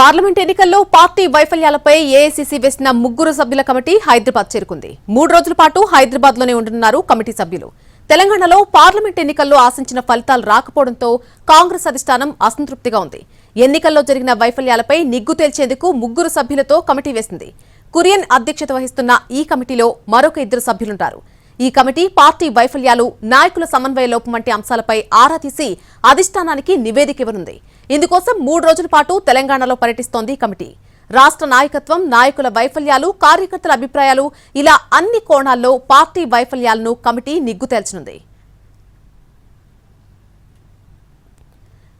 Parliament ఎన్నికల్లో party వైఫల్యాలపై AICC వేసిన ముగ్గురు సభ్యుల కమిటీ హైదరాబాద్ చేరుకుంది. 3 రోజుల పాటు హైదరాబాద్ లోనే ఉంటున్నారు కమిటీ సభ్యులు. తెలంగాణలో పార్లమెంట్ ఎన్నికల్లో ఆశించిన ఫలితాలు రాకపోవడంతో కాంగ్రెస్ అధిష్టానం అసంతృప్తిగా ఉంది. ఎన్నికల్లో జరిగిన వైఫల్యాలపై నిగ్గు తేల్చేందుకు ముగ్గురు సభ్యులతో కమిటీ వేసింది. కురియన్ అధ్యక్షత వహిస్తున్న ఈ కమిటీలో మరొక 2 సభ్యులుంటారు. ఈ కమిటీ పార్టీ వైఫల్యాలు, నాయకుల సమన్వయ లోపం వంటి అంశాలపై ఆరా తీసి అధిష్టానానికి నివేదిక ఇవ్వనుంది. ఇందుకోసం 3 రోజుల పాటు తెలంగాణలో పర్యటిస్తోంది కమిటీ. రాష్ట్ర నాయకత్వం, నాయకుల వైఫల్యాలు, కార్యకర్తల అభిప్రాయాలు ఇలా అన్ని కోణాల్లో పార్టీ వైఫల్యాలను కమిటీ నిగ్గు తేల్చనుంది.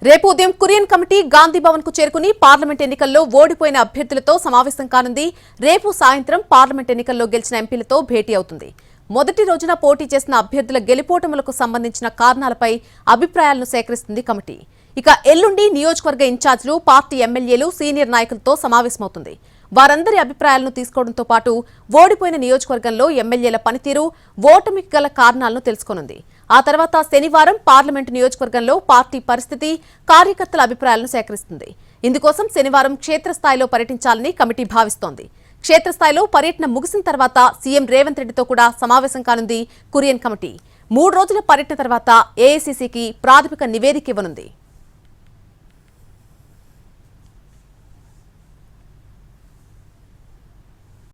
రేపు ఉదయం కురియన్ కమిటీ గాంధీ భవన్ కు చేరుకుని పార్లమెంట్ ఎన్నికల్లో ఓడిపోయిన అభ్యర్థులతో సమావేశం కానుంది. రేపు సాయంత్రం పార్లమెంట్ ఎన్నికల్లో గెలిచిన ఎంపీలతో భేటీ అవుతుంది. మొదటి రోజున పోటీ చేసిన అభ్యర్థుల గెలుపోటములకు సంబంధించిన కారణాలపై అభిప్రాయాలను సేకరిస్తుంది కమిటీ. ఇక ఎల్లుండి నియోజకవర్గ ఇన్ఛార్జీలు, పార్టీ ఎమ్మెల్యేలు, సీనియర్ నాయకులతో సమావేశమవుతుంది. వారందరి అభిప్రాయాలను తీసుకోవడంతో పాటు ఓడిపోయిన నియోజకవర్గంలో ఎమ్మెల్యేల పనితీరు, ఓటమికి గల కారణాలను తెలుసుకోనుంది. ఆ తర్వాత శనివారం పార్లమెంటు నియోజకవర్గంలో పార్టీ పరిస్థితి, కార్యకర్తల అభిప్రాయాలను సేకరిస్తుంది. ఇందుకోసం శనివారం క్షేత్రస్థాయిలో పర్యటించాలని కమిటీ భావిస్తోంది. క్షేత్రస్థాయిలో పర్యటన ముగిసిన తర్వాత సీఎం రేవంత్ రెడ్డితో కూడా సమావేశం కానుంది కురియన్ కమిటీ. 3 రోజుల పర్యటన తర్వాత ఏఐసీసీకి ప్రాథమిక నివేదిక ఇవ్వనుంది.